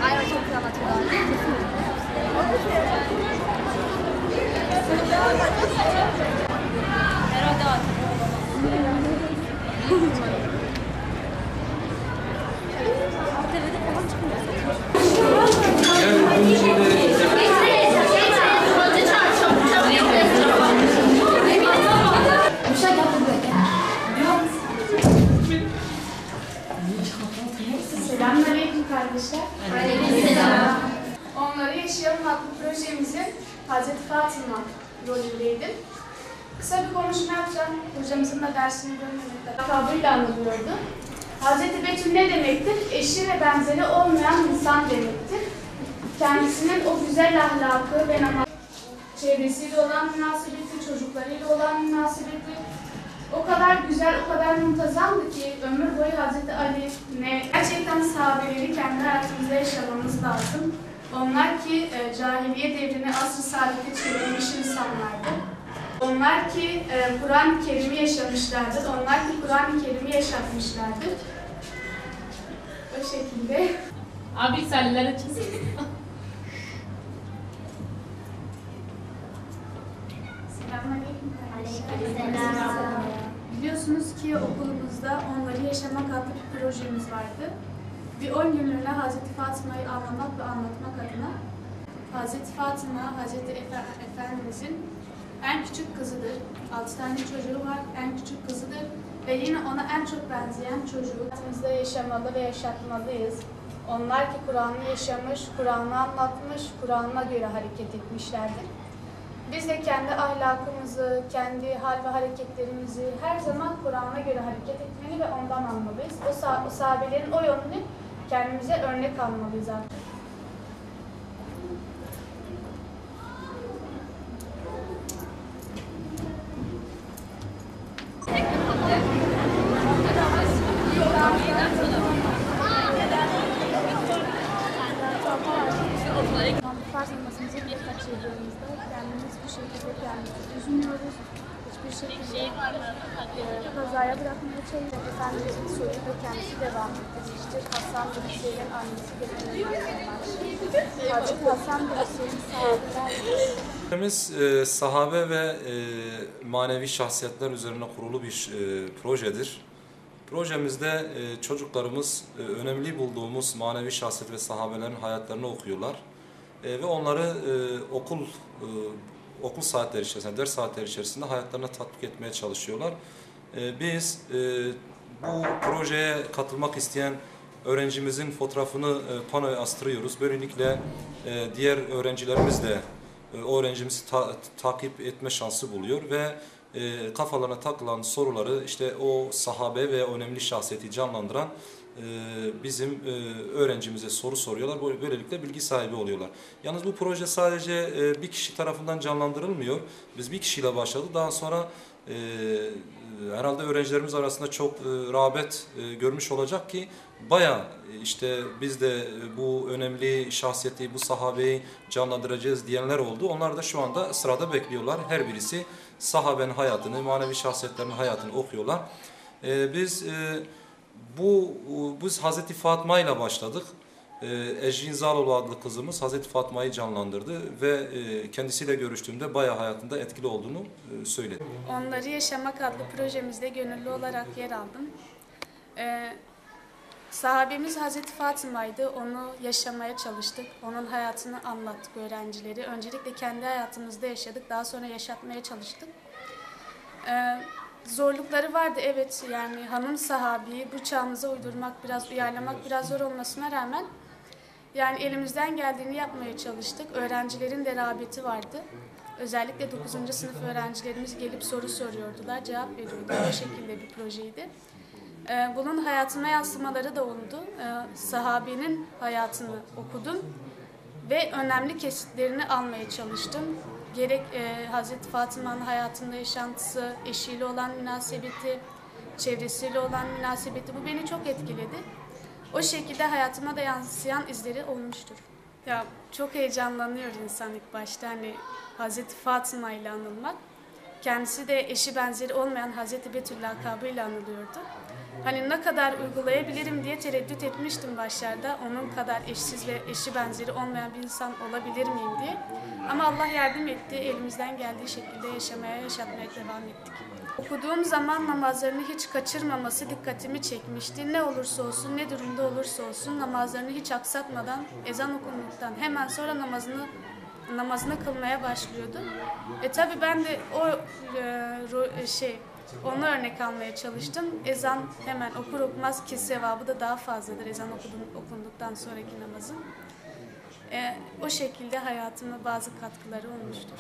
Ay çok güzel anlatıyorlar. Herhalde Selamünaleyküm kardeşler. Aleykümselam. Onları Yaşayalım adlı projemizin Hazreti Fatıma rolündeydim. Kısa bir konuşma yapacağım. Hocamızın da dersini bölümünde lakabıyla anılıyordu. Hazreti Betül ne demektir? Eşi ve benzeri olmayan insan demektir. Kendisinin o güzel ahlakı ve namazı, çevresiyle olan münasebeti, çocuklarıyla olan münasebeti o kadar güzel, o kadar muntazamdı ki ömür boyu Hazreti Ali'ne gerçekten sahabeleri kendi hayatımızda yaşamamız lazım. Onlar ki cahiliye devrini asr-ı saadete çevirmiş insanlardı. Onlar ki Kur'an-ı Kerim'i yaşamışlardır. Onlar ki Kur'an-ı Kerim'i yaşatmışlardır. O şekilde. Abi senler açısın. Selamünaleyküm. Aleykümselam. Biliyorsunuz ki okulumuzda Onları Yaşamak adlı bir projemiz vardı. Bir 10 günlüğüne Hazreti Fatıma'yı anlamak ve anlatmak adına Hazreti Fatıma, Hazreti Efendimizin en küçük kızıdır. 6 tane çocuğu var, en küçük kızıdır ve yine ona en çok benzeyen çocuğu. Hayatımızda yaşamalı ve yaşatmalıyız. Onlar ki Kur'an'ı yaşamış, Kur'an'ı anlatmış, Kur'an'a göre hareket etmişlerdir. Biz de kendi ahlakımızı, kendi hal ve hareketlerimizi her zaman Kur'an'a göre hareket etmeli ve ondan almalıyız. O sahabelerin o yolunu kendimize örnek almalıyız artık. Fars namazımızı bir kaçırdığımızda kendimiz bu şekilde kendimizi düşünüyoruz. Hiçbir şekilde kazaya bırakmaya çalışıyoruz. Efendimizin soyu da kendisi devam ettirmiştir. Hasan bin Hüseyin'in annesi de Hazreti Hasan bin Hüseyin sahabeler. Sahabe ve manevi şahsiyetler üzerine kurulu bir projedir. Projemizde çocuklarımız önemli bulduğumuz manevi şahsiyet ve sahabelerin hayatlarını okuyorlar. Ve onları okul saatleri içerisinde, ders saatleri içerisinde hayatlarına tatbik etmeye çalışıyorlar. Biz bu projeye katılmak isteyen öğrencimizin fotoğrafını panoya astırıyoruz. Böylelikle diğer öğrencilerimiz de o öğrencimizi takip etme şansı buluyor ve kafalarına takılan soruları işte o sahabe ve önemli şahsiyeti canlandıran bizim öğrencimize soru soruyorlar. Böylelikle bilgi sahibi oluyorlar. Yalnız bu proje sadece bir kişi tarafından canlandırılmıyor. Biz bir kişiyle başladık. Daha sonra herhalde öğrencilerimiz arasında çok rağbet görmüş olacak ki bayağı işte biz de bu önemli şahsiyeti, bu sahabeyi canlandıracağız diyenler oldu. Onlar da şu anda sırada bekliyorlar. Her birisi sahabenin hayatını, manevi şahsiyetlerin hayatını okuyorlar. Biz Hazreti Fatma ile başladık. Ecrin Zaloğlu adlı kızımız Hazreti Fatma'yı canlandırdı ve kendisiyle görüştüğümde bayağı hayatında etkili olduğunu söyledi. Onları Yaşamak adlı projemizde gönüllü olarak yer aldım. Sahabemiz Hazreti Fatıma'ydı. Onu yaşamaya çalıştık. Onun hayatını anlattık öğrencileri. Öncelikle kendi hayatımızda yaşadık. Daha sonra yaşatmaya çalıştık. Zorlukları vardı evet, yani hanım sahabiyi bu çağımıza uydurmak, biraz uyarlamak biraz zor olmasına rağmen yani elimizden geldiğini yapmaya çalıştık. Öğrencilerin de rağbeti vardı. Özellikle 9. sınıf öğrencilerimiz gelip soru soruyordular, cevap veriyordu. O şekilde bir projeydi. Bunun hayatıma yansımaları da oldu. Sahabenin hayatını okudum ve önemli kesitlerini almaya çalıştım. Gerek Hazreti Fatıma'nın hayatında yaşantısı, eşiyle olan münasebeti, çevresiyle olan münasebeti, bu beni çok etkiledi. O şekilde hayatıma da yansıyan izleri olmuştur. Ya çok heyecanlanıyor insan ilk başta, hani Hazreti Fatıma ile anılmak. Kendisi de eşi benzeri olmayan Hazreti Betül lakabıyla anılıyordu. Hani ne kadar uygulayabilirim diye tereddüt etmiştim başlarda. Onun kadar eşsiz ve eşi benzeri olmayan bir insan olabilir miyim diye. Ama Allah yardım etti. Elimizden geldiği şekilde yaşatmaya devam ettik. Okuduğum zaman namazlarını hiç kaçırmaması dikkatimi çekmişti. Ne olursa olsun, ne durumda olursa olsun namazlarını hiç aksatmadan ezan okunduktan hemen sonra namazını kılmaya başlıyordu. Tabii ben de onu örnek almaya çalıştım. Ezan hemen okur okumaz ki sevabı da daha fazladır ezan okunduktan sonraki namazın. O şekilde hayatıma bazı katkıları olmuştur.